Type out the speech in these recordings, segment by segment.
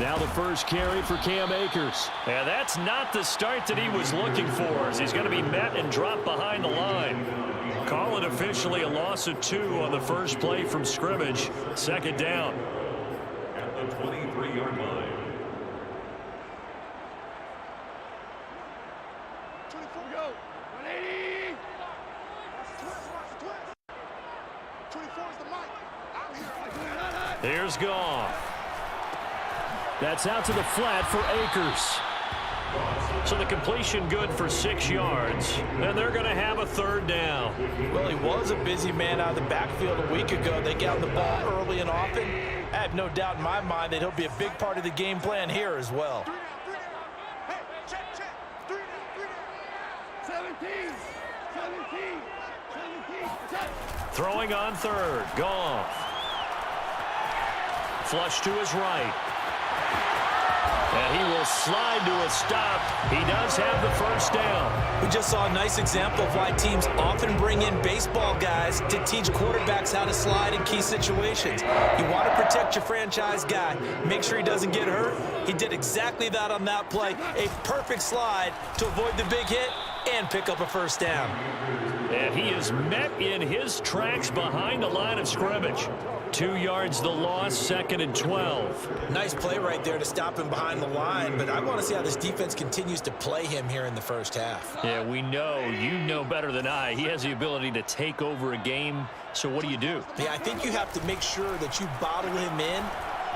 Now the first carry for Cam Akers. Yeah, that's not the start that he was looking for, as he's going to be met and dropped behind the line. Call it officially a loss of 2 on the first play from scrimmage. Second down. At the 23-yard line. 24, go. 180. 24 is the mic. I'm here. Here's Goff. That's out to the flat for Akers. So the completion good for 6 yards, and they're going to have a third down. Well, he was a busy man out of the backfield a week ago. They got the ball early and often. I have no doubt in my mind that he'll be a big part of the game plan here as well. 17. Throwing on third, Goff. Flush to his right. And he will slide to a stop. He does have the first down. We just saw a nice example of why teams often bring in baseball guys to teach quarterbacks how to slide in key situations. You want to protect your franchise guy. Make sure he doesn't get hurt. He did exactly that on that play. A perfect slide to avoid the big hit and pick up a first down. And he is met in his tracks behind the line of scrimmage. 2 yards the loss, 2nd and 12. Nice play right there to stop him behind the line, but I want to see how this defense continues to play him here in the first half. Yeah, we know, you know better than I, he has the ability to take over a game, so what do you do? Yeah, I think you have to make sure that you bottle him in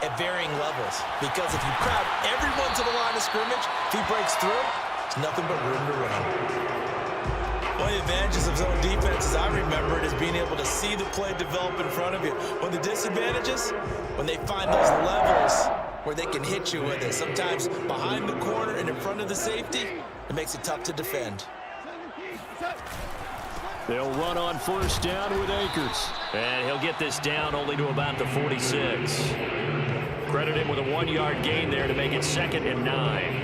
at varying levels, because if you crowd everyone to the line of scrimmage, if he breaks through, it's nothing but room to run. One of the advantages of zone defense, as I remember it, is being able to see the play develop in front of you. One of the disadvantages, when they find those levels where they can hit you with it, sometimes behind the corner and in front of the safety, it makes it tough to defend. They'll run on first down with Akers. And he'll get this down only to about the 46. Credit him with a 1-yard gain there to make it 2nd and 9.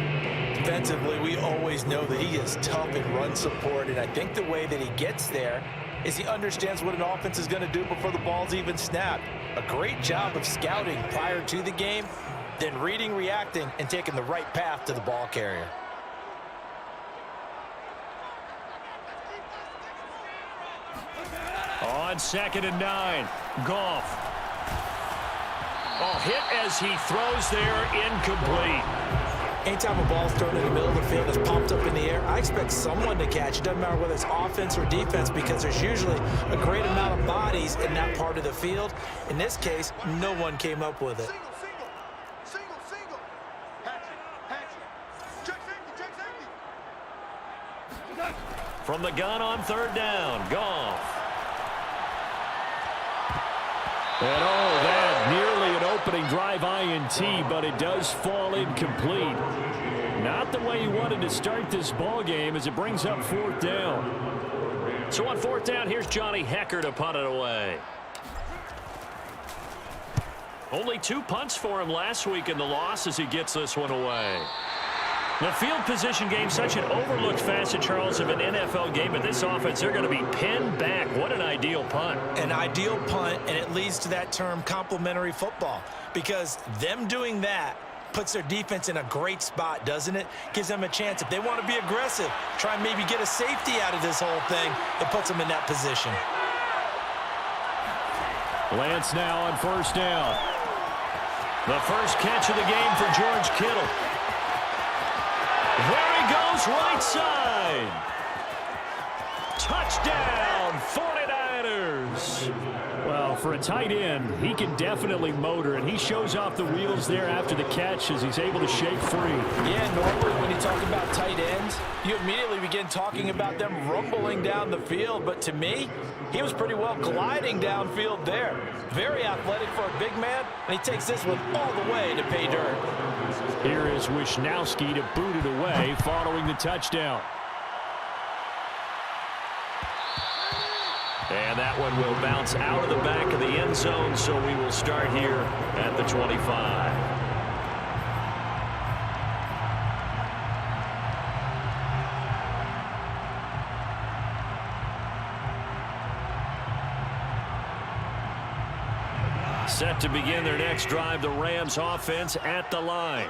Defensively, we always know that he is tough in run support, and I think the way that he gets there is he understands what an offense is going to do before the ball's even snapped. A great job of scouting prior to the game, then reading, reacting, and taking the right path to the ball carrier. On 2nd and 9, Goff. Oh, hit as he throws there, incomplete. Anytime a ball's thrown in the middle of the field, it's popped up in the air, I expect someone to catch. It doesn't matter whether it's offense or defense, because there's usually a great amount of bodies in that part of the field. In this case, no one came up with it. Single. Hatch it. Check safety. From the gun on 3rd down, Goff. And that nearly an opening drive INT, but it does fall incomplete. Not the way he wanted to start this ball game as it brings up 4th down. So on 4th down, here's Johnny Hecker to punt it away. Only 2 punts for him last week in the loss as he gets this one away. The field position game, such an overlooked facet, Charles, of an NFL game. But this offense, they're going to be pinned back. What an ideal punt. An ideal punt, and it leads to that term complementary football, because them doing that puts their defense in a great spot, doesn't it? Gives them a chance. If they want to be aggressive, try and maybe get a safety out of this whole thing, it puts them in that position. Lance now on 1st down. The first catch of the game for George Kittle. There he goes, right side. Touchdown, 49ers. Well, for a tight end, he can definitely motor, and he shows off the wheels there after the catch as he's able to shake free. Yeah, normally when you talk about tight ends, you immediately begin talking about them rumbling down the field. But to me, he was pretty well gliding downfield there. Very athletic for a big man, and he takes this one all the way to pay dirt. Here is Wisnowski to boot it away following the touchdown. And that one will bounce out of the back of the end zone, so we will start here at the 25. Set to begin their next drive, the Rams offense at the line.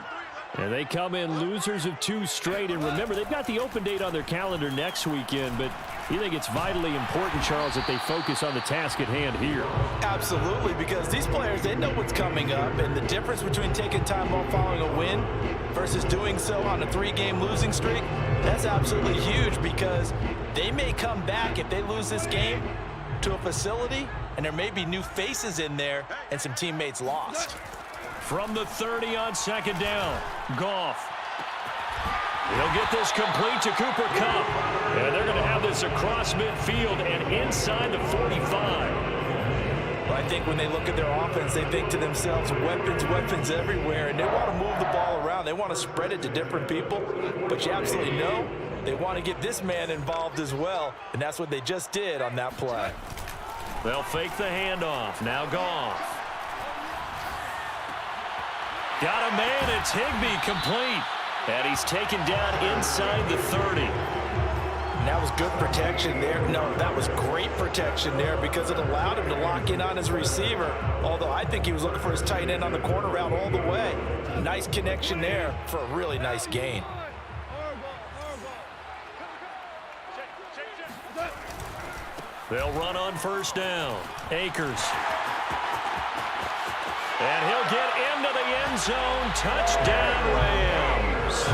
And they come in losers of 2 straight. And remember, they've got the open date on their calendar next weekend, but you think it's vitally important, Charles, that they focus on the task at hand here? Absolutely, because these players, they know what's coming up, and the difference between taking time off following a win versus doing so on a 3-game losing streak, that's absolutely huge, because they may come back if they lose this game to a facility, and there may be new faces in there and some teammates lost. From the 30 on second down, Goff. He'll get this complete to Cooper Kupp. And they're going to have this across midfield and inside the 45. Well, I think when they look at their offense, they think to themselves, weapons, weapons everywhere, and they want to move the ball around. They want to spread it to different people, but you absolutely know they want to get this man involved as well, and that's what they just did on that play. They'll fake the handoff. Now Goff. Got a man. It's Higbee complete. And he's taken down inside the 30. And that was good protection there. No, that was great protection there because it allowed him to lock in on his receiver. Although I think he was looking for his tight end on the corner route all the way. Nice connection there for a really nice gain. They'll run on first down. Akers. And he'll get into the end zone. Touchdown, Rams.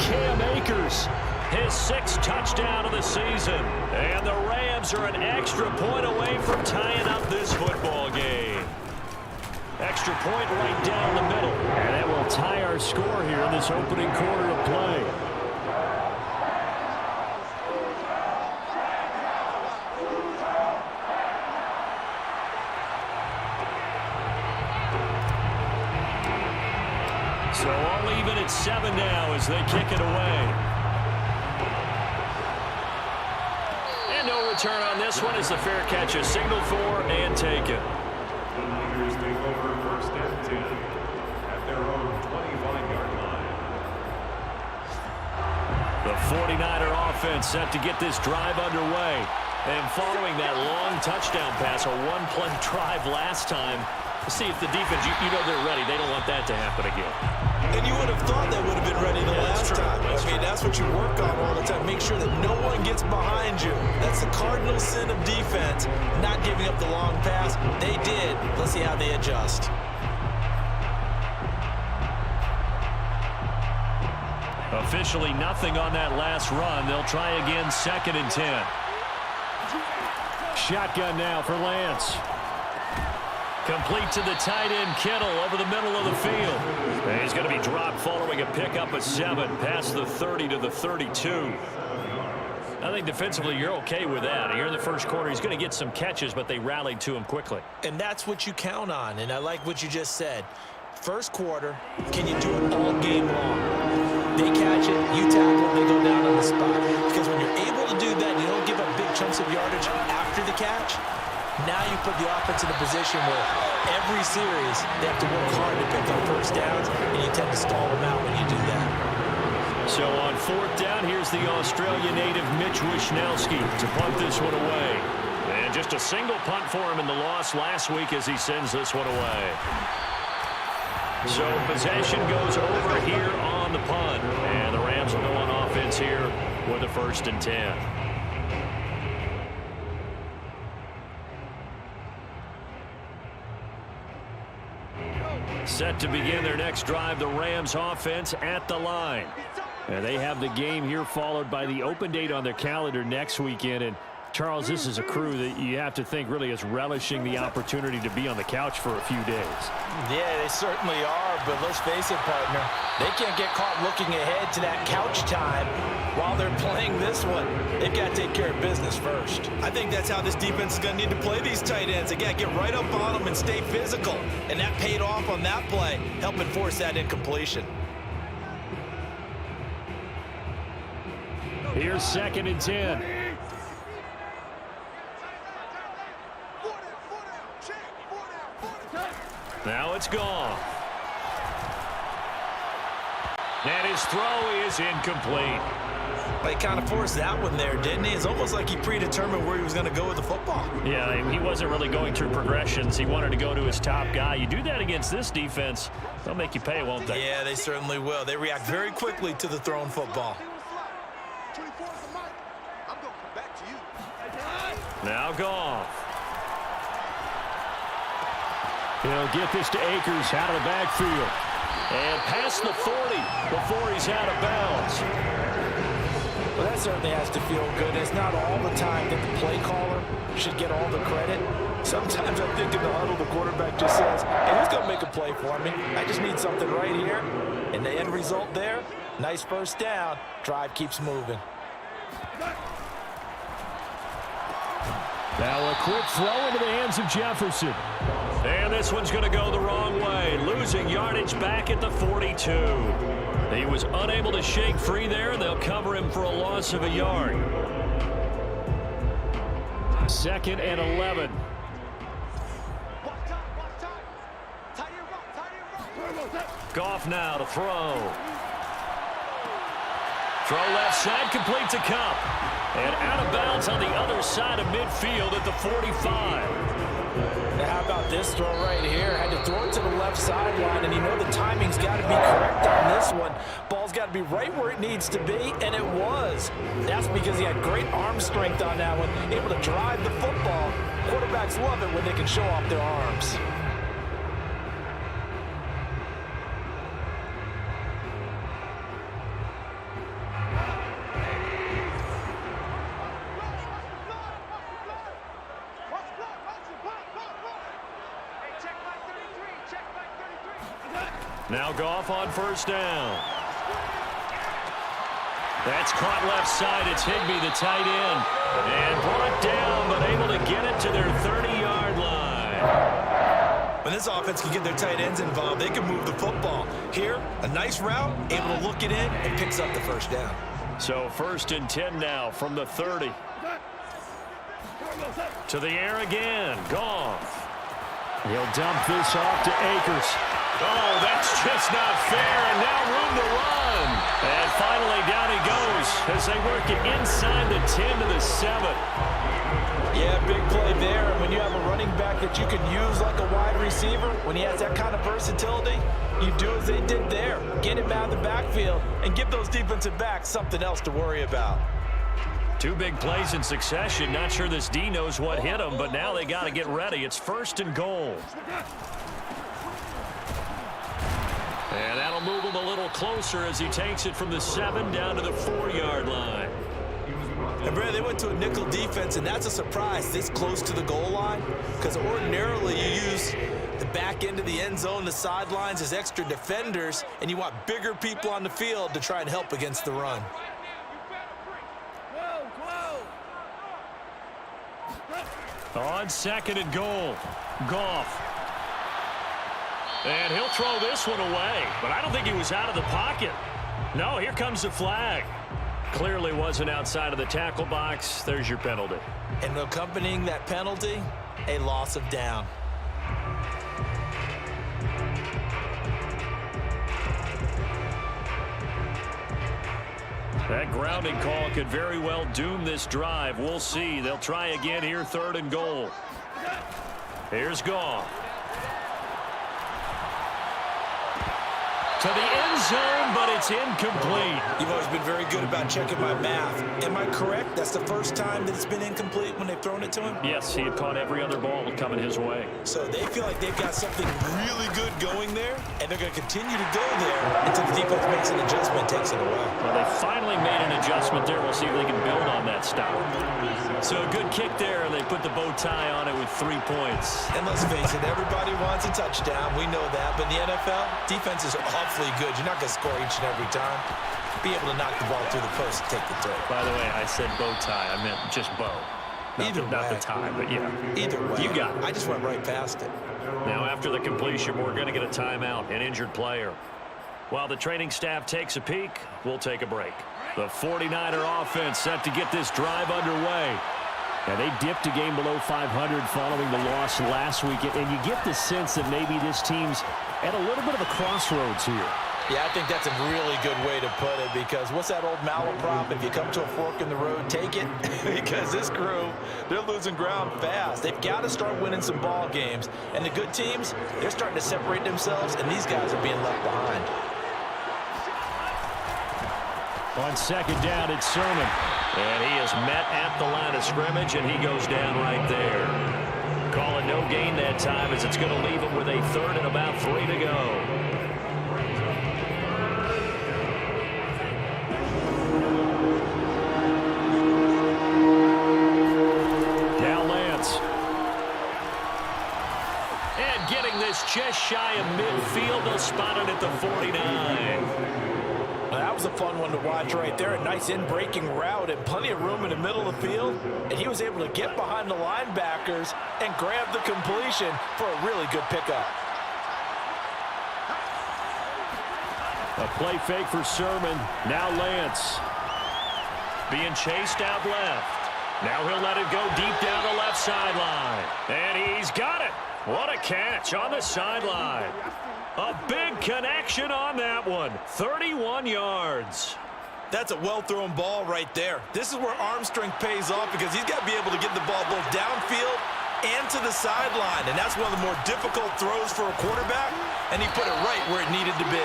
Cam Akers, his 6th touchdown of the season. And the Rams are an extra point away from tying up this football game. Extra point right down the middle. And that will tie our score here in this opening quarter of play. So all even at 7 now as they kick it away. And no return on this one as the fair catch is signaled for and taken. The Niners take over first and 10 at their own 25-yard line. The 49er offense set to get this drive underway. And following that long touchdown pass, a 1-play drive last time, see if the defense, you know they're ready. They don't want that to happen again. And you would have thought they would have been ready the last time. I mean, that's what you work on all the time. Make sure that no one gets behind you. That's the cardinal sin of defense, not giving up the long pass. They did. Let's see how they adjust. Officially nothing on that last run. They'll try again, 2nd and 10. Shotgun now for Lance. Complete to the tight end, Kittle, over the middle of the field. And he's going to be dropped following a pickup of 7, past the 30 to the 32. I think defensively you're okay with that. Here in the first quarter, he's going to get some catches, but they rallied to him quickly. And that's what you count on, and I like what you just said. First quarter, can you do it all game long? They catch it, you tackle, they go down on the spot. Because when you're able to do that, you don't give up big chunks of yardage after the catch. Now you put the offense in a position where every series they have to work hard to pick up first downs, and you tend to stall them out when you do that. So on 4th down, here's the Australia native Mitch Wishnowsky to punt this one away. And just a single punt for him in the loss last week as he sends this one away. So possession goes over here on the punt. And the Rams will go on offense here with a 1st and 10. Set to begin their next drive, the Rams offense at the line. And they have the game here followed by the open date on their calendar next weekend. And Charles, this is a crew that you have to think really is relishing the opportunity to be on the couch for a few days. Yeah, they certainly are, but let's face it, partner. They can't get caught looking ahead to that couch time while they're playing this one. They've got to take care of business first. I think that's how this defense is going to need to play these tight ends. They got to get right up on them and stay physical. And that paid off on that play, helping force that incompletion. Here's 2nd and 10. Now it's gone. And his throw is incomplete. Well, he kind of forced that one there, didn't he? It's almost like he predetermined where he was going to go with the football. Yeah, he wasn't really going through progressions. He wanted to go to his top guy. You do that against this defense, they'll make you pay, won't they? Yeah, they certainly will. They react very quickly to the thrown football. 24 is the mic. I'm going to come back to you. Now Goff. He'll get this to Akers out of the backfield. And past the 40 before he's out of bounds. Well, that certainly has to feel good. It's not all the time that the play caller should get all the credit. Sometimes I think in the huddle, the quarterback just says, hey, who's going to make a play for me? I just need something right here. And the end result there, nice first down. Drive keeps moving. Now a quick throw into the hands of Jefferson. And this one's going to go the wrong way. Losing yardage back at the 42. He was unable to shake free there, and they'll cover him for a loss of a yard. 2nd and 11. Goff now to throw. Throw left side, complete to Cup. And out of bounds on the other side of midfield at the 45. Now, how about this throw right here? Had to throw it to the left sideline, and you know the timing's got to be correct on this one. Ball's got to be right where it needs to be, and it was. That's because he had great arm strength on that one, able to drive the football. Quarterbacks love it when they can show off their arms. Now Goff on first down. That's caught left side. It's Higbee, the tight end. And brought down, but able to get it to their 30-yard line. When this offense can get their tight ends involved, they can move the football. Here, a nice route, able to look it in, and picks up the first down. So 1st and 10 now from the 30. To the air again. Goff. He'll dump this off to Akers. Oh, that's just not fair, and now room to run. And finally down he goes as they work it inside the 10 to the 7. Yeah, big play there. And when you have a running back that you can use like a wide receiver, when he has that kind of versatility, you do as they did there. Get him out of the backfield and give those defensive backs something else to worry about. 2 big plays in succession. Not sure this D knows what hit him, but now they got to get ready. It's 1st and goal. And that'll move him a little closer as he takes it from the 7 down to the 4-yard line. And, Brad, they went to a nickel defense, and that's a surprise this close to the goal line, because ordinarily you use the back end of the end zone, the sidelines as extra defenders, and you want bigger people on the field to try and help against the run. On 2nd and goal, Goff. And he'll throw this one away, but I don't think he was out of the pocket. No, here comes the flag. Clearly wasn't outside of the tackle box. There's your penalty. And accompanying that penalty, a loss of down. That grounding call could very well doom this drive. We'll see. They'll try again here, 3rd and goal. Here's Goff. To the end zone, but it's incomplete. You've always been very good about checking my math. Am I correct? That's the first time that it's been incomplete when they've thrown it to him? Yes, he had caught every other ball coming his way. So they feel like they've got something really good going there, and they're going to continue to go there until the defense makes an adjustment, takes it away. Well, they finally made an adjustment there. We'll see if they can build on that stop. So a good kick there, and they put the bow tie on it with 3 points. And let's face it, everybody wants a touchdown. We know that. But in the NFL, defense is awfully good. You're not going to score each and every time. Be able to knock the ball through the post and take the throw. By the way, I said bow tie. I meant just bow. Not the tie, but yeah. Either way. You got it. I just went right past it. Now, after the completion, we're going to get a timeout, an injured player. While the training staff takes a peek, we'll take a break. The 49er offense set to get this drive underway. And they dipped a game below 500 following the loss last week. And you get the sense that maybe this team's at a little bit of a crossroads here. Yeah, I think that's a really good way to put it, because what's that old malaprop? If you come to a fork in the road, take it. Because this crew, they're losing ground fast. They've got to start winning some ball games. And the good teams, they're starting to separate themselves, and these guys are being left behind. On second down, it's Sermon. And he is met at the line of scrimmage, and he goes down right there. Call it no gain that time, as it's going to leave him with a third and about 3 to go. Now Lance. And getting this just shy of midfield, they'll spot it at the 49. That was a fun one to watch right there. A nice in-breaking route and plenty of room in the middle of the field. And he was able to get behind the linebackers and grab the completion for a really good pickup. A play fake for Sermon. Now Lance. Being chased out left. Now he'll let it go deep down the left sideline. And he's got it. What a catch on the sideline. A big connection on that one. 31 yards. That's a well-thrown ball right there. This is where arm strength pays off, because he's got to be able to get the ball both downfield and to the sideline. And that's one of the more difficult throws for a quarterback, and he put it right where it needed to be.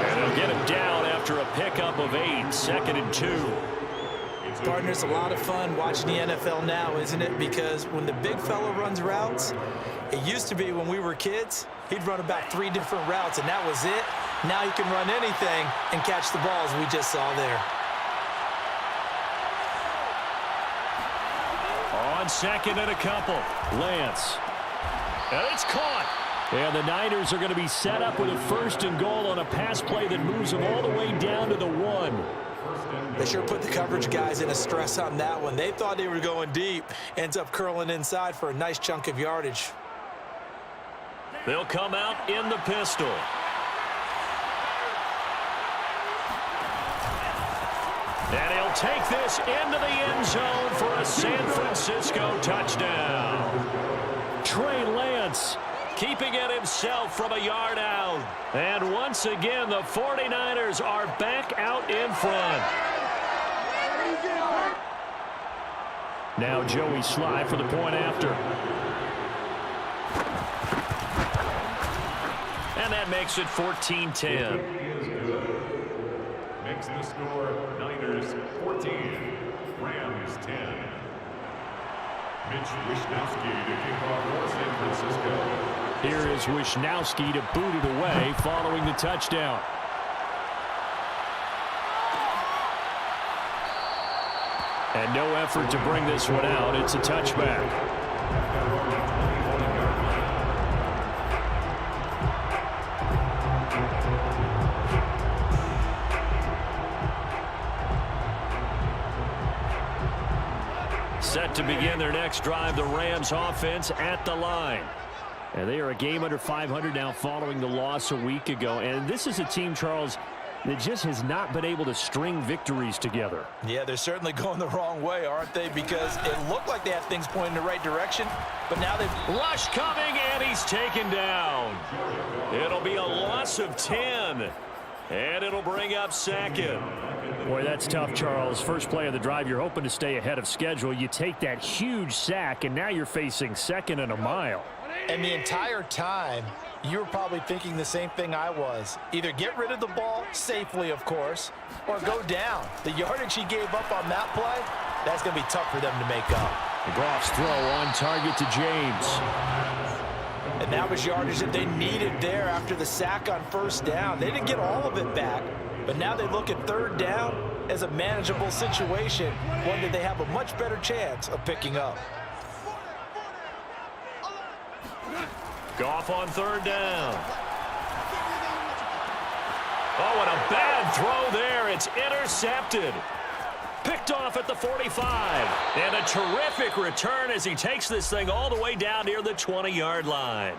And he'll get him down after a pickup of 8, 2nd and 2. Partner, it's a lot of fun watching the NFL now, isn't it? Because when the big fella runs routes, it used to be when we were kids, he'd run about 3 different routes, and that was it. Now he can run anything and catch the balls we just saw there. On second and a couple, Lance. And it's caught. And the Niners are going to be set up with a 1st and goal on a pass play that moves them all the way down to the 1. They sure put the coverage guys in a stress on that one. They thought they were going deep. Ends up curling inside for a nice chunk of yardage. They'll come out in the pistol. And he'll take this into the end zone for a San Francisco touchdown. Trey Lance keeping it himself from a yard out. And once again, the 49ers are back out in front. Now Joey Sly for the point after. And that makes it 14-10. Makes the score Niners 14, Rams 10. Mitch Wishnowsky to kick off for San Francisco. Here is Wishnowsky to boot it away following the touchdown. And no effort to bring this one out. It's a touchback. Set to begin their next drive, the Rams offense at the line. And they are a game under 500 now following the loss a week ago. And this is a team, Charles, that just has not been able to string victories together. Yeah, they're certainly going the wrong way, aren't they? Because it looked like they had things pointing in the right direction, but now they've... Rush coming, and he's taken down. It'll be a loss of 10, and it'll bring up 2nd. Boy, that's tough, Charles. First play of the drive, you're hoping to stay ahead of schedule. You take that huge sack, and now you're facing 2nd and a mile. And the entire time, you were probably thinking the same thing I was. Either get rid of the ball, safely of course, or go down. The yardage he gave up on that play, that's going to be tough for them to make up. Goff's throw on target to James. And that was yardage that they needed there after the sack on 1st down. They didn't get all of it back, but now they look at 3rd down as a manageable situation, one that they have a much better chance of picking up. Goff on 3rd down. Oh, and a bad throw there. It's intercepted. Picked off at the 45. And a terrific return as he takes this thing all the way down near the 20-yard line.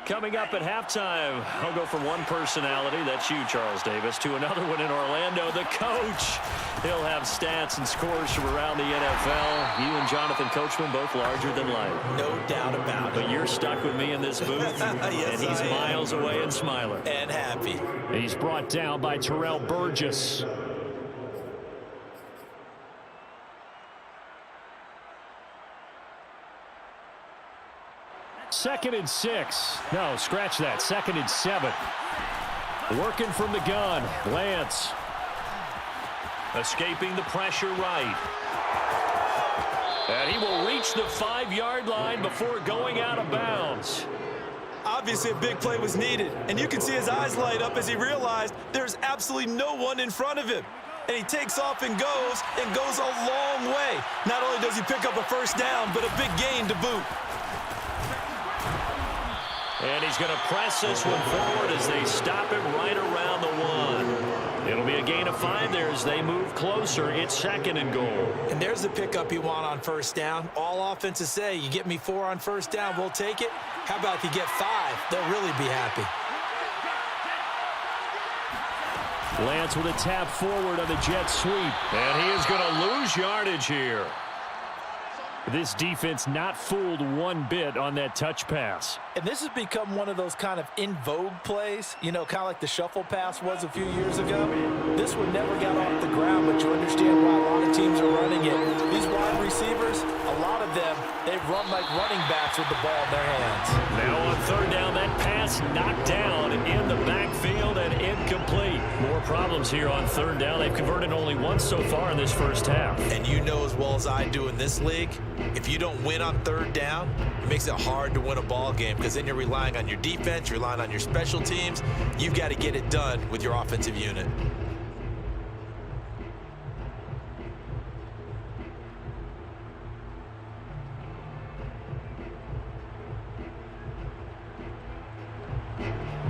Coming up at halftime, I'll go from one personality, that's you, Charles Davis, to another one in Orlando, the coach. He'll have stats and scores from around the NFL. You and Jonathan Coachman both larger than life. No doubt about it. But you're stuck with me in this booth, yes, and he's miles away and smiling. And happy. He's brought down by Terrell Burgess. Second and 6. No, scratch that. Second and 7. Working from the gun. Lance. Escaping the pressure right. And he will reach the 5-yard line before going out of bounds. Obviously, a big play was needed, and you can see his eyes light up as he realized there's absolutely no one in front of him. And he takes off and goes a long way. Not only does he pick up a first down, but a big gain to boot. And he's going to press this one forward as they stop him right around the 1. It'll be a gain of 5 there as they move closer. It's 2nd and goal. And there's the pickup you want on first down. All offenses say, you get me 4 on first down, we'll take it. How about if you get 5? They'll really be happy. Lance with a tap forward on the jet sweep. And he is going to lose yardage here. This defense not fooled one bit on that touch pass. And this has become one of those kind of in vogue plays, you know, kind of like the shuffle pass was a few years ago. This one never got off the ground, but you understand why a lot of teams are running it. These wide receivers, a lot of them, they run like running backs with the ball in their hands. Now on 3rd down, that pass knocked down in the backfield and incomplete. More problems here on 3rd down. They've converted only once so far in this first half. And you know as well as I do in this league, if you don't win on 3rd down, it makes it hard to win a ball game because then you're relying on your defense, you're relying on your special teams. You've got to get it done with your offensive unit.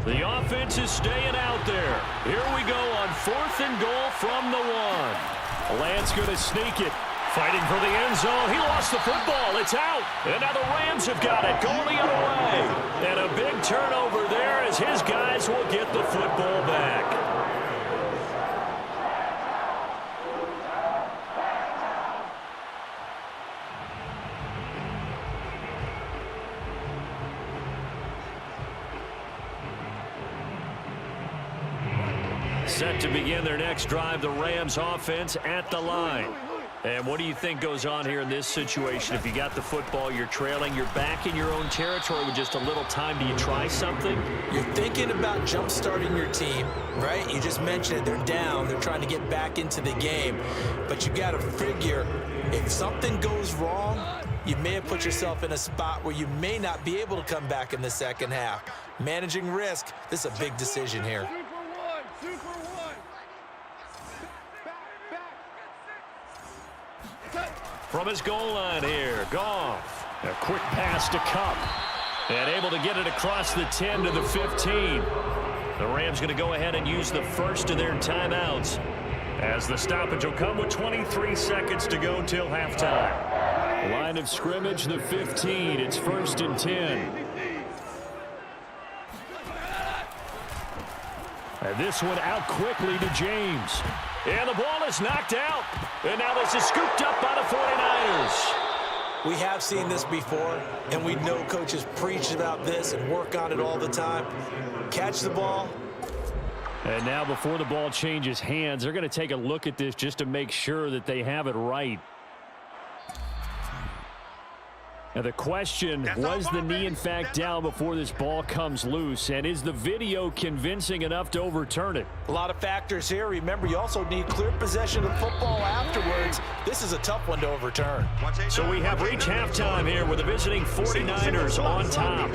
The offense is staying out there. Here we go on 4th and goal from the 1. Lance going to sneak it. Fighting for the end zone. He lost the football. It's out. And now the Rams have got it. Going the other way. And a big turnover there as his guys will get the football back. Set to begin their next drive, the Rams offense at the line. And what do you think goes on here in this situation? If you got the football, you're trailing, you're back in your own territory with just a little time. Do you try something? You're thinking about jump-starting your team, right? You just mentioned it. They're down. They're trying to get back into the game. But you got to figure if something goes wrong, you may have put yourself in a spot where you may not be able to come back in the second half. Managing risk, this is a big decision here. From his goal line here, Goff. A quick pass to Cup. And able to get it across the 10 to the 15. The Rams going to go ahead and use the first of their timeouts, as the stoppage will come with 23 seconds to go till halftime. Line of scrimmage, the 15. It's 1st and 10. And this one out quickly to James. And the ball is knocked out. And now this is scooped up by the 49ers. We have seen this before, and we know coaches preach about this and work on it all the time. Catch the ball. And now before the ball changes hands, they're going to take a look at this just to make sure that they have it right. Now the question, was the knee in fact down before this ball comes loose? And is the video convincing enough to overturn it? A lot of factors here. Remember, you also need clear possession of football afterwards. This is a tough one to overturn. So we have reached halftime here with the visiting 49ers on top.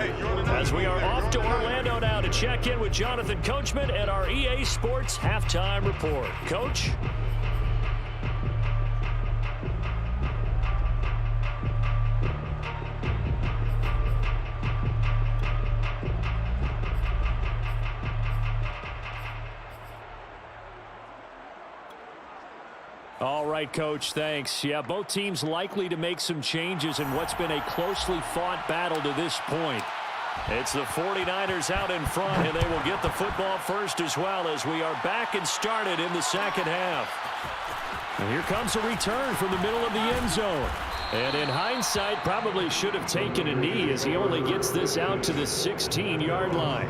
As we are off to Orlando now to check in with Jonathan Coachman at our EA Sports Halftime Report. Coach? All right, Coach, thanks. Yeah, both teams likely to make some changes in what's been a closely fought battle to this point. It's the 49ers out in front, and they will get the football first as well as we are back and started in the second half. And here comes a return from the middle of the end zone. And in hindsight, probably should have taken a knee as he only gets this out to the 16-yard line.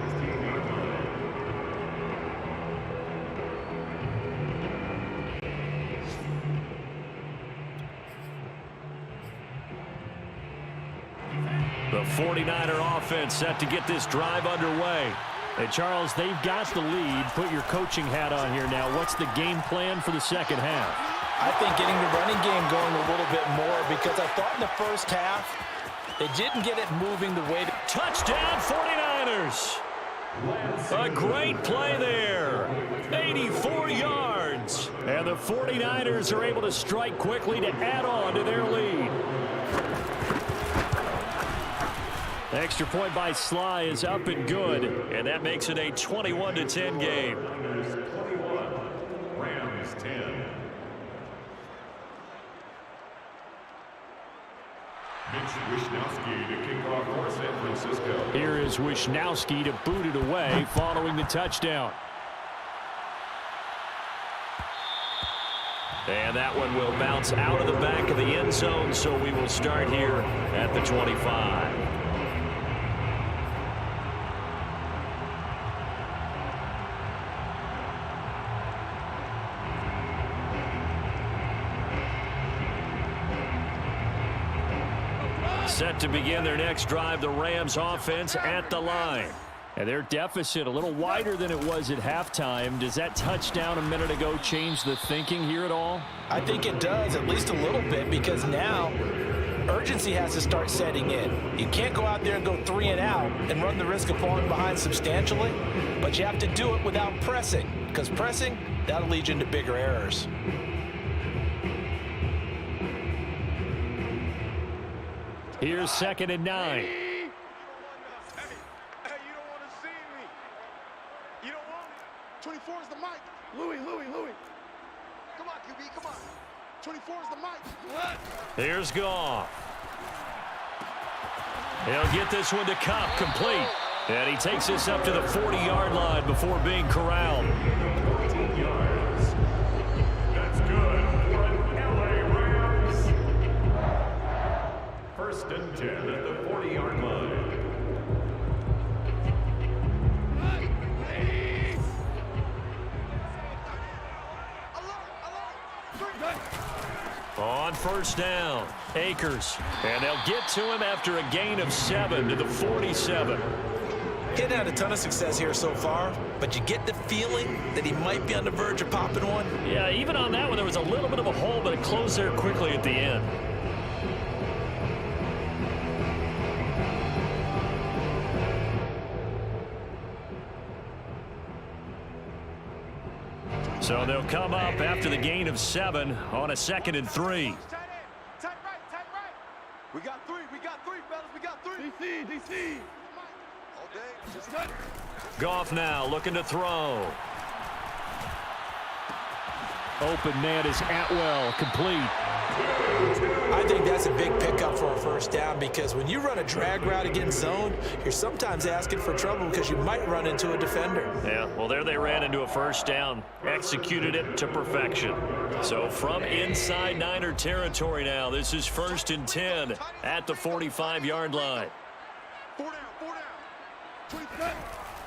The 49er offense set to get this drive underway. And Charles, they've got the lead. Put your coaching hat on here now. What's the game plan for the second half? I think getting the running game going a little bit more because I thought in the first half they didn't get it moving the way. Touchdown 49ers. A great play there. 84 yards. And the 49ers are able to strike quickly to add on to their lead. Extra point by Sly is up and good, and that makes it a 21-10 game. Rams 10. Mitch Wishnowsky to kick off for San Francisco. Here is Wishnowsky to boot it away following the touchdown. And that one will bounce out of the back of the end zone, so we will start here at the 25. Set to begin their next drive, the Rams offense at the line. And their deficit a little wider than it was at halftime. Does that touchdown a minute ago change the thinking here at all? I think it does, at least a little bit, because now urgency has to start setting in. You can't go out there and go 3 and out and run the risk of falling behind substantially, but you have to do it without pressing, because pressing, that'll lead you into bigger errors. Here's 2nd and 9. Hey, you don't want to see me. You don't want me. 24 is the mic. Louis. Come on, QB, come on. 24 is the mic. What? Here's Goff. He'll get this one to Cup, complete. And he takes this up to the 40-yard line before being corralled. 14 yards. That's good for an LA Rams. 1st and 10 at the 40-yard line. On 1st down, Akers. And they'll get to him after a gain of 7 to the 47. He hadn't had a ton of success here so far, but you get the feeling that he might be on the verge of popping one. Yeah, even on that one, there was a little bit of a hole, but it closed there quickly at the end. So they'll come up after the gain of 7 on a 2nd and 3. Tight right. We got three, fellas, we got three. DC. All day, just done. Goff now looking to throw. Open man is Atwell, complete. I think that's a big pickup for a 1st down because when you run a drag route against zone, you're sometimes asking for trouble because you might run into a defender. Yeah, well, there they ran into a 1st down, executed it to perfection. So from inside Niner territory now, this is 1st and 10 at the 45-yard line. 4 down.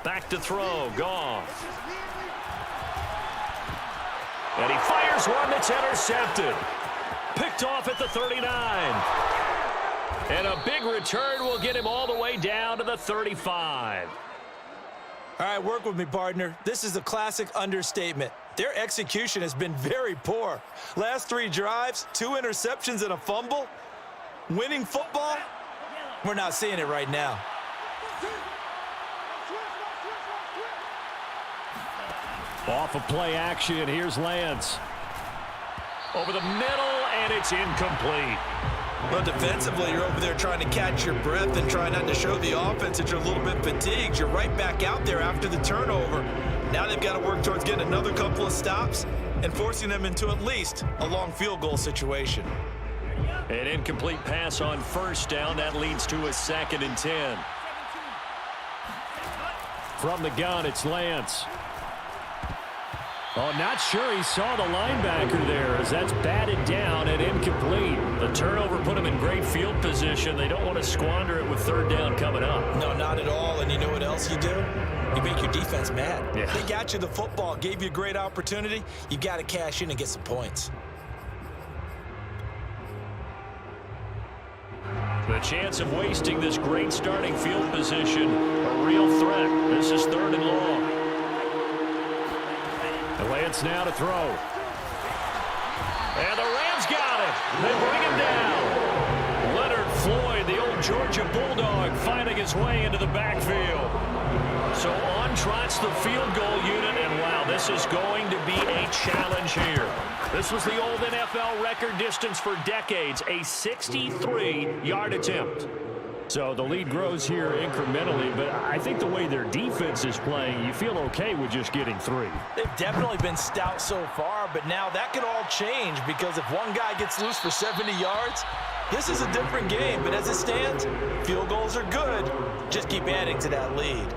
Back to throw, Goff. And he fires one that's intercepted. Picked off at the 39. And a big return will get him all the way down to the 35. All right, work with me, partner. This is a classic understatement. Their execution has been very poor. Last 3 drives, 2 interceptions and a fumble. Winning football? We're not seeing it right now. Off of play action, here's Lance. Over the middle, and it's incomplete. Well, defensively, you're over there trying to catch your breath and try not to show the offense that you're a little bit fatigued. You're right back out there after the turnover. Now they've got to work towards getting another couple of stops and forcing them into at least a long field goal situation. An incomplete pass on 1st down. That leads to a 2nd and 10. From the gun, it's Lance. Oh, not sure he saw the linebacker there as that's batted down and incomplete. The turnover put them in great field position. They don't want to squander it with third down coming up. No, not at all. And you know what else you do? You make your defense mad. Yeah. They got you the football, gave you a great opportunity. You got to cash in and get some points. The chance of wasting this great starting field position, a real threat. This is third and long. Lance now to throw. And the Rams got it. They bring him down. Leonard Floyd, the old Georgia Bulldog, finding his way into the backfield. So on trots the field goal unit, and wow, this is going to be a challenge here. This was the old NFL record distance for decades, a 63-yard attempt. So the lead grows here incrementally, but I think the way their defense is playing, you feel okay with just getting 3. They've definitely been stout so far, but now that could all change because if one guy gets loose for 70 yards, this is a different game. But as it stands, field goals are good. Just keep adding to that lead.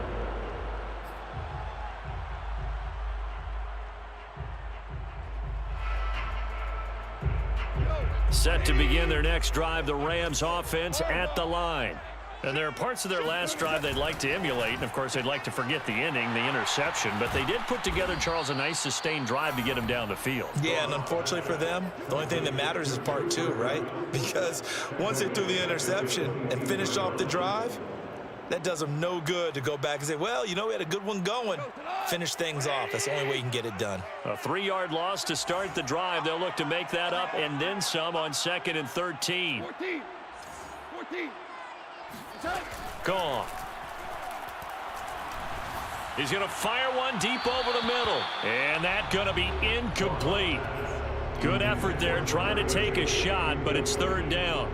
Set to begin their next drive, the Rams offense at the line. And there are parts of their last drive they'd like to emulate, and of course they'd like to forget the inning, the interception, but they did put together, Charles, a nice sustained drive to get him down the field. Yeah, and unfortunately for them, the only thing that matters is part 2, right? Because once they threw the interception and finished off the drive, that does them no good to go back and say, well, you know, we had a good one going. Finish things off. That's the only way you can get it done. A 3-yard loss to start the drive. They'll look to make that up and then some on 2nd and 13. 14. Gone. He's going to fire one deep over the middle. And that's going to be incomplete. Good effort there trying to take a shot, but it's third down.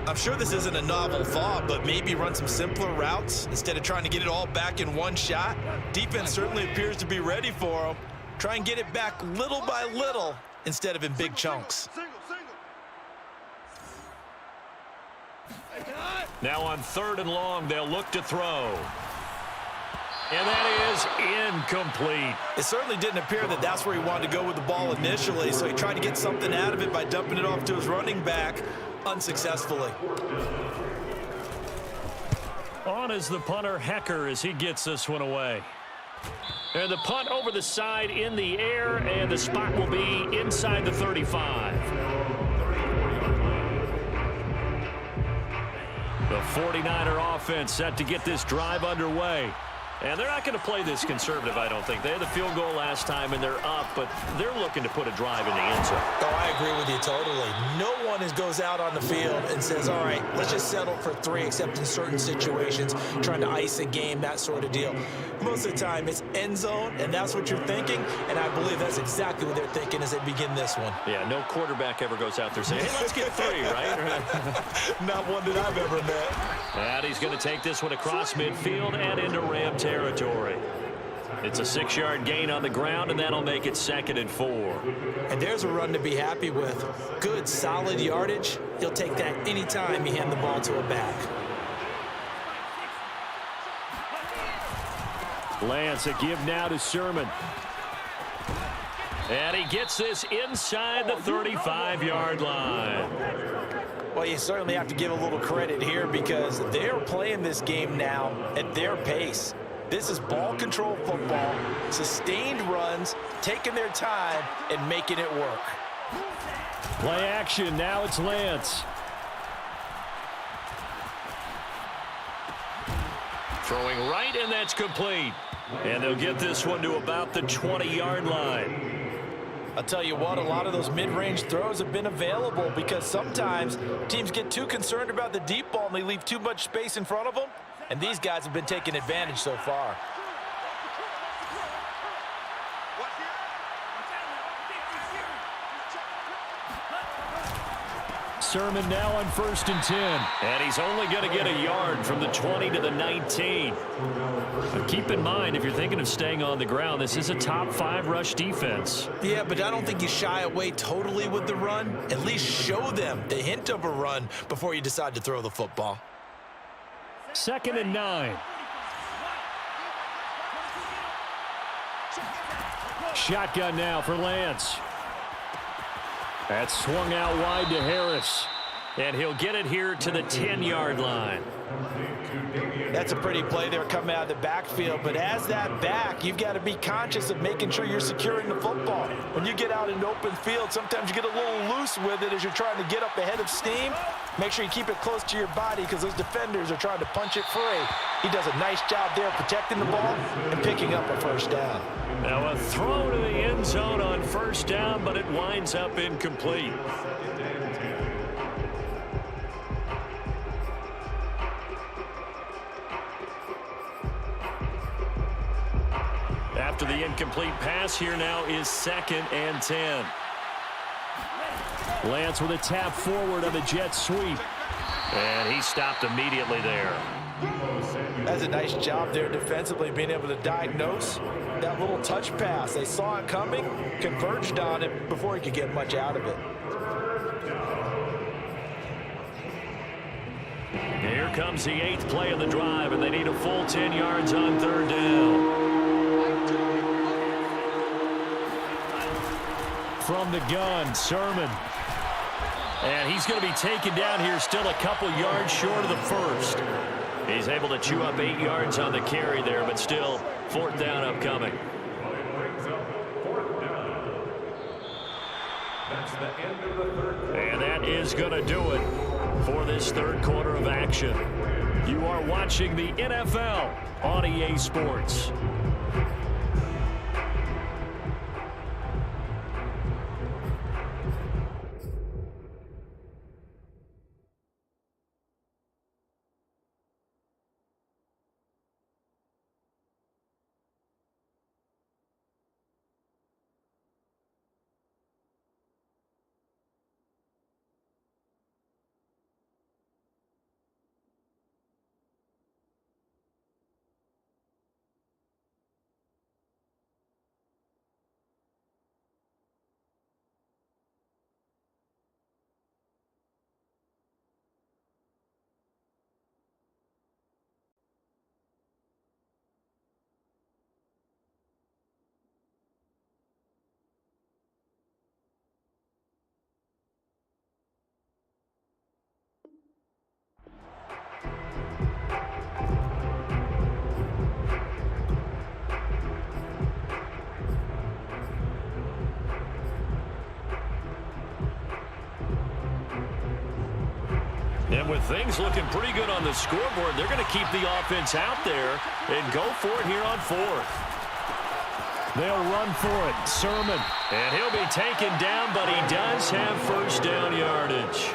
I'm sure this isn't a novel thought, but maybe run some simpler routes instead of trying to get it all back in one shot. Defense certainly appears to be ready for them. Try and get it back little by little instead of in big chunks. Now on 3rd and long, they'll look to throw. And that is incomplete. It certainly didn't appear that that's where he wanted to go with the ball initially, so he tried to get something out of it by dumping it off to his running back unsuccessfully. On is the punter, Hecker, as he gets this one away. And the punt over the side in the air, and the spot will be inside the 35. The 49er offense set to get this drive underway. And they're not going to play this conservative, I don't think. They had the field goal last time, and they're up, but they're looking to put a drive in the end zone. Oh, I agree with you totally. No one goes out on the field and says, all right, let's just settle for 3, except in certain situations, trying to ice a game, that sort of deal. Most of the time, it's end zone, and that's what you're thinking, and I believe that's exactly what they're thinking as they begin this one. Yeah, no quarterback ever goes out there saying, hey, let's get 3, right? Not one that I've ever met. And he's going to take this one across midfield and into Ram territory. It's a 6-yard gain on the ground, and that'll make it 2nd and 4. And there's a run to be happy with. Good, solid yardage. He'll take that anytime you hand the ball to a back. Lance, a give now to Sermon. And he gets this inside the 35-yard line. Well, you certainly have to give a little credit here because they're playing this game now at their pace. This is ball control football, sustained runs, taking their time, and making it work. Play action, now it's Lance. Throwing right, and that's complete. And they'll get this one to about the 20-yard line. I'll tell you what, a lot of those mid-range throws have been available because sometimes teams get too concerned about the deep ball and they leave too much space in front of them, and these guys have been taking advantage so far. Sermon now on 1st and 10. And he's only going to get a yard from the 20 to the 19. But keep in mind, if you're thinking of staying on the ground, this is a top 5 rush defense. Yeah, but I don't think you shy away totally with the run. At least show them the hint of a run before you decide to throw the football. 2nd and 9. Shotgun now for Lance. That's swung out wide to Harris. And he'll get it here to the 10-yard line. That's a pretty play there coming out of the backfield. But as that back, you've got to be conscious of making sure you're securing the football. When you get out in open field, sometimes you get a little loose with it as you're trying to get up ahead of steam. Make sure you keep it close to your body because those defenders are trying to punch it free. He does a nice job there protecting the ball and picking up a first down. Now a throw to the end zone on first down, but it winds up incomplete. After the incomplete pass, here now is 2nd and 10. Lance with a tap forward on the jet sweep. And he stopped immediately there. That's a nice job there defensively, being able to diagnose that little touch pass. They saw it coming, converged on it before he could get much out of it. Here comes the 8th play of the drive, and they need a full 10 yards on 3rd down. From the gun, Sermon. And he's going to be taken down here still a couple yards short of the first. He's able to chew up 8 yards on the carry there, but still 4th down upcoming. And that is going to do it for this 3rd quarter of action. You are watching the NFL on EA Sports. And with things looking pretty good on the scoreboard, they're going to keep the offense out there and go for it here on 4th. They'll run for it. Sermon. And he'll be taken down, but he does have first down yardage.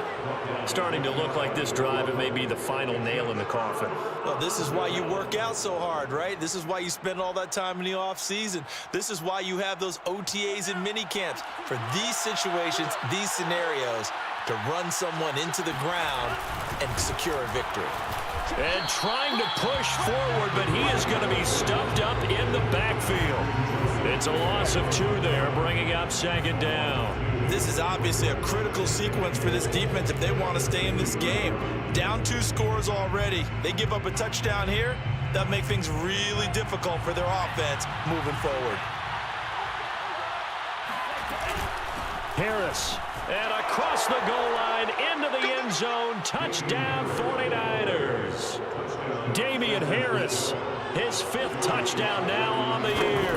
Starting to look like this drive, it may be the final nail in the coffin. Well, this is why you work out so hard, right? This is why you spend all that time in the offseason. This is why you have those OTAs and mini camps. For these situations, these scenarios, to run someone into the ground and secure a victory. And trying to push forward, but he is going to be stuffed up in the backfield. It's a loss of 2 there, bringing up 2nd down. This is obviously a critical sequence for this defense if they want to stay in this game. Down 2 scores already. They give up a touchdown here. That makes things really difficult for their offense moving forward. Harris. And across the goal line, into the end zone, touchdown 49ers. Damian Harris, his 5th touchdown now on the year.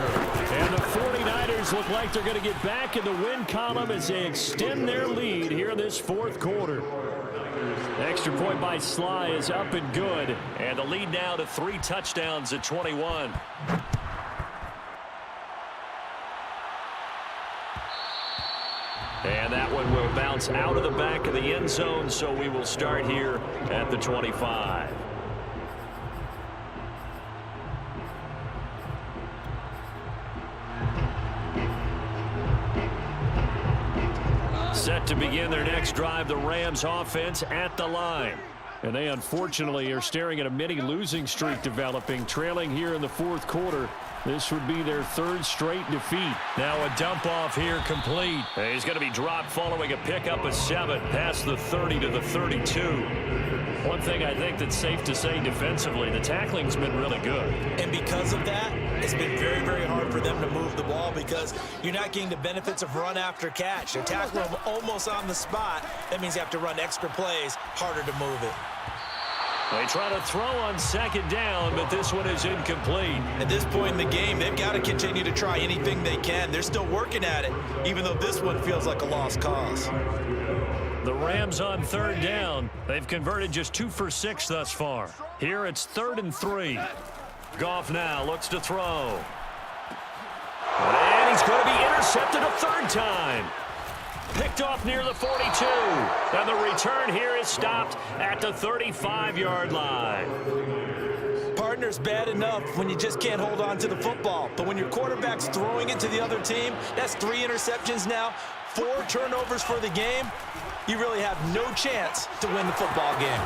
And the 49ers look like they're going to get back in the win column as they extend their lead here in this 4th quarter. Extra point by Sly is up and good. And the lead now to 3 touchdowns at 21. And that one will bounce out of the back of the end zone, so we will start here at the 25. Set to begin their next drive, the Rams offense at the line. And they unfortunately are staring at a mini losing streak developing, trailing here in the 4th quarter. This would be their 3rd straight defeat. Now a dump off here complete. He's going to be dropped following a pickup of 7 past the 30 to the 32. One thing I think that's safe to say defensively, the tackling's been really good. And because of that, it's been very, very hard for them to move the ball because you're not getting the benefits of run after catch. They're tackling them almost on the spot. That means you have to run extra plays, harder to move it. They try to throw on second down, but this one is incomplete. At this point in the game, they've got to continue to try anything they can. They're still working at it, even though this one feels like a lost cause. The Rams on third down. They've converted just 2 for 6 thus far. Here it's 3rd and 3. Goff now looks to throw. And he's going to be intercepted a third time. Picked off near the 42. And the return here is stopped at the 35-yard line. Partner's bad enough when you just can't hold on to the football. But when your quarterback's throwing it to the other team, that's 3 interceptions now, 4 turnovers for the game. You really have no chance to win the football game.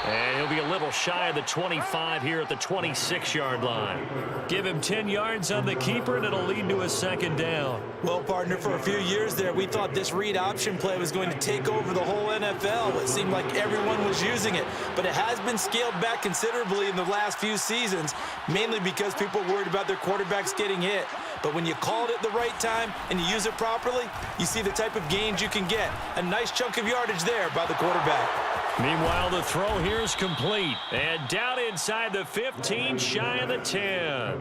And he'll be a little shy of the 25 here at the 26-yard line. Give him 10 yards on the keeper, and it'll lead to a second down. Well, partner, for a few years there, we thought this read option play was going to take over the whole NFL. It seemed like everyone was using it. But it has been scaled back considerably in the last few seasons, mainly because people are worried about their quarterbacks getting hit. But when you call it at the right time and you use it properly, you see the type of gains you can get. A nice chunk of yardage there by the quarterback. Meanwhile, the throw here is complete. And down inside the 15, shy of the 10.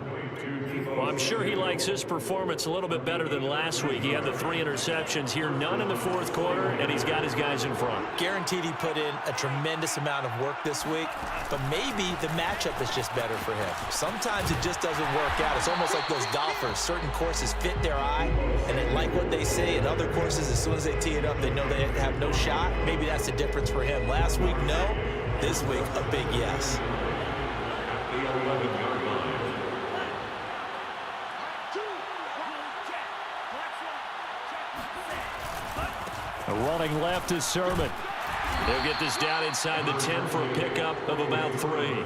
Well, I'm sure he likes his performance a little bit better than last week. He had the 3 interceptions here, none in the fourth quarter, and he's got his guys in front. Guaranteed he put in a tremendous amount of work this week, but maybe the matchup is just better for him. Sometimes it just doesn't work out. It's almost like those golfers. Certain courses fit their eye, and they like what they see, and other courses, as soon as they tee it up, they know they have no shot. Maybe that's the difference for him. Last week, no. This week, a big yes. Running left is Sermon. They'll get this down inside the 10 for a pickup of about 3.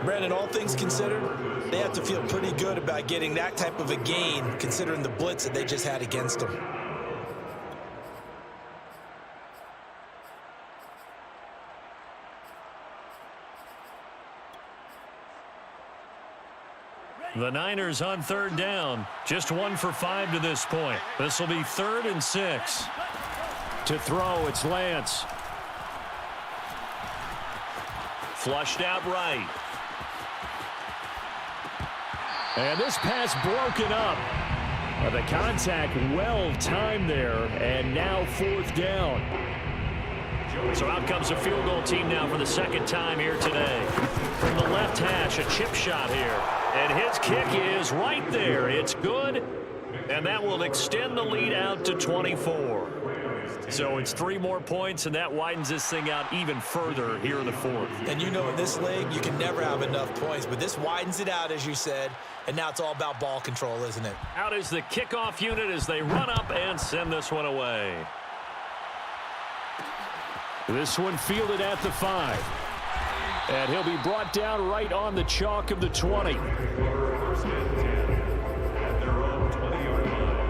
Brandon, all things considered, they have to feel pretty good about getting that type of a gain, considering the blitz that they just had against them. The Niners on third down. Just 1 for 5 to this point. This will be 3rd and 6. To throw, it's Lance. Flushed out right. And this pass broken up. The contact well timed there, and now 4th down. So out comes a field goal team now for the second time here today. From the left hash, a chip shot here. And his kick is right there. It's good. And that will extend the lead out to 24. So it's 3 more points, and that widens this thing out even further here in the 4th. And you know in this league, you can never have enough points. But this widens it out, as you said. And now it's all about ball control, isn't it? Out is the kickoff unit as they run up and send this one away. This one fielded at the 5. And he'll be brought down right on the chalk of the 20. First and 10 at their own 20-yard line.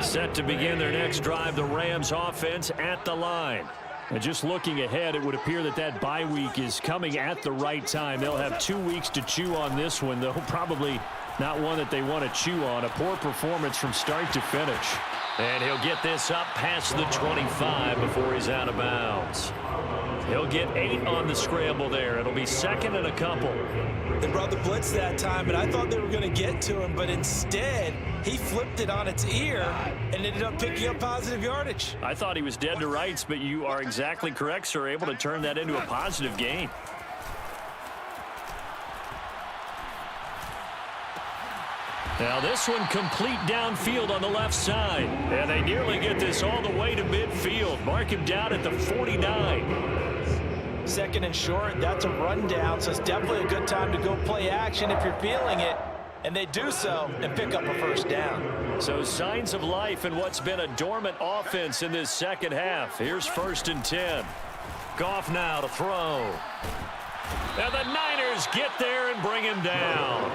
Set to begin their next drive, the Rams offense at the line. And just looking ahead, it would appear that that bye week is coming at the right time. They'll have 2 weeks to chew on this one, though probably not one that they want to chew on. A poor performance from start to finish. And he'll get this up past the 25 before he's out of bounds. He'll get 8 on the scramble there. It'll be 2nd and a couple. They brought the blitz that time, and I thought they were going to get to him, but instead, he flipped it on its ear and ended up picking up positive yardage. I thought he was dead to rights, but you are exactly correct, sir. Able to turn that into a positive gain. Now this one complete downfield on the left side. And they nearly get this all the way to midfield. Mark him down at the 49. 2nd and short, that's a rundown, so it's definitely a good time to go play action if you're feeling it. And they do so and pick up a first down. So signs of life in what's been a dormant offense in this second half. Here's 1st and 10. Goff now to throw. And the Niners get there and bring him down.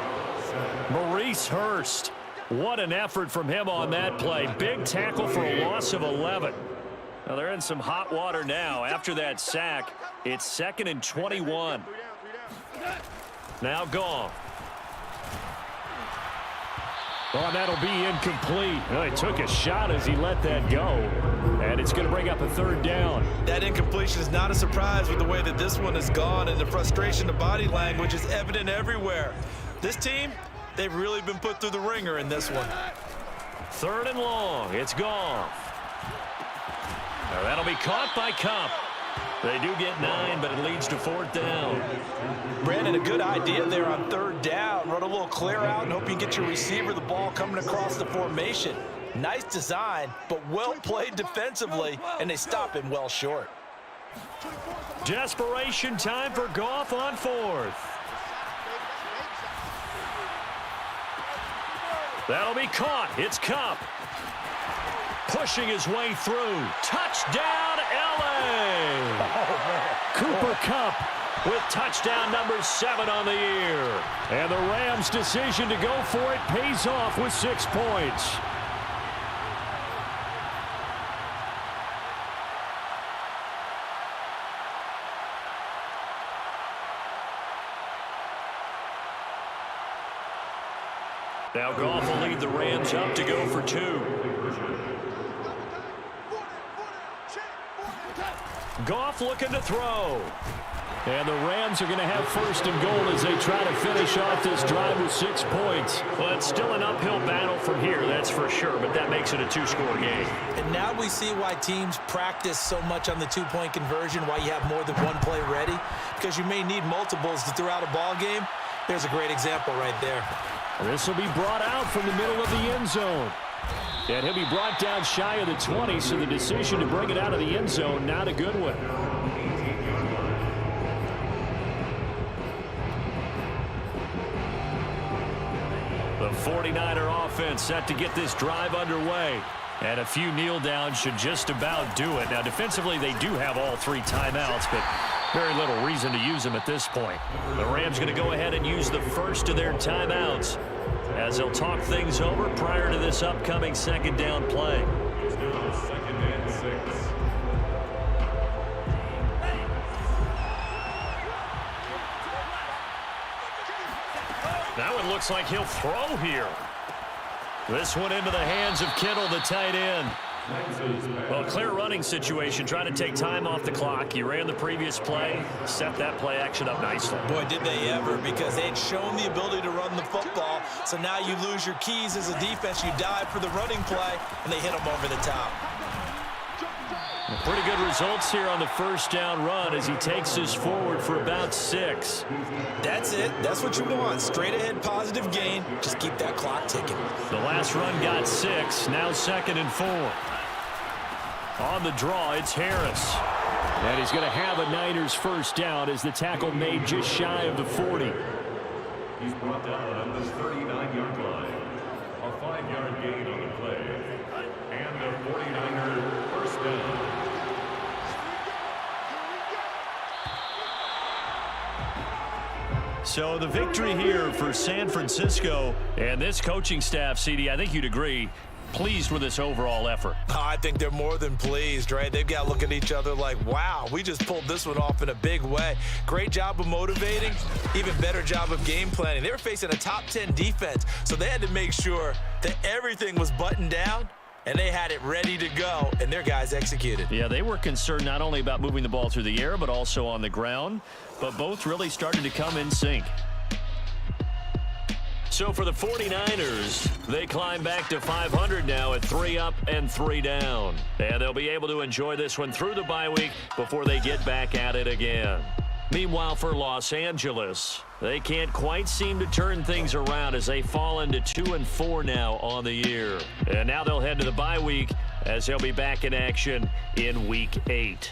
Maurice Hurst. What an effort from him on that play. Big tackle for a loss of 11. Now they're in some hot water now. After that sack, it's 2nd and 21. Now Goff. Oh, and that'll be incomplete. Well, he took a shot as he let that go. And it's going to bring up a 3rd down. That incompletion is not a surprise with the way that this one has gone, and the frustration of body language is evident everywhere. This team, they've really been put through the ringer in this one. 3rd and long. It's Goff. Now that'll be caught by Kupp. They do get 9, but it leads to 4th down. Brandon, a good idea there on 3rd down. Run a little clear out and hope you get your receiver the ball coming across the formation. Nice design, but well played defensively, and they stop him well short. Desperation time for Goff on 4th. That'll be caught. It's Kupp. Pushing his way through. Touchdown, L.A. Cooper Kupp with touchdown number 7 on the year. And the Rams' decision to go for it pays off with 6 points. Now Goff will lead the Rams up to go for 2. Goff looking to throw. And the Rams are going to have 1st and goal as they try to finish off this drive with 6 points. Well, it's still an uphill battle from here, that's for sure, but that makes it a 2-score game. And now we see why teams practice so much on the 2-point conversion, why you have more than one play ready, because you may need multiples to throw out a ball game. There's a great example right there. This will be brought out from the middle of the end zone. And he'll be brought down shy of the 20, so the decision to bring it out of the end zone, not a good one. The 49er offense set to get this drive underway. And a few kneel downs should just about do it. Now, defensively, they do have all 3 timeouts, but very little reason to use them at this point. The Rams going to go ahead and use the first of their timeouts as they'll talk things over prior to this upcoming 2nd down play. It's now 2nd and 6. Now it looks like he'll throw here. This one into the hands of Kittle, the tight end. Well, clear running situation, trying to take time off the clock. He ran the previous play, set that play action up nicely. Boy, did they ever, because they had shown the ability to run the football. So now you lose your keys as a defense. You dive for the running play, and they hit them over the top. Pretty good results here on the 1st down run as he takes this forward for about 6. That's it. That's what you want. Straight ahead, positive gain. Just keep that clock ticking. The last run got 6. Now 2nd and 4. On the draw, it's Harris. And he's going to have a Niners 1st down as the tackle made just shy of the 40. He's brought down on this 39-yard line. A 5-yard gain on the play. And the 49er 1st down. So the victory here for San Francisco. And this coaching staff, CD, I think you'd agree, pleased with this overall effort. I think they're more than pleased, right? They've got to look at each other like, wow, we just pulled this one off in a big way. Great job of motivating, even better job of game planning. They were facing a top 10 defense, so they had to make sure that everything was buttoned down, and they had it ready to go, and their guys executed. Yeah, they were concerned not only about moving the ball through the air, but also on the ground, but both really started to come in sync. So for the 49ers, they climb back to 500 now at 3 up and 3 down. And they'll be able to enjoy this one through the bye week before they get back at it again. Meanwhile, for Los Angeles, they can't quite seem to turn things around as they fall into 2-4 now on the year. And now they'll head to the bye week as they'll be back in action in Week 8.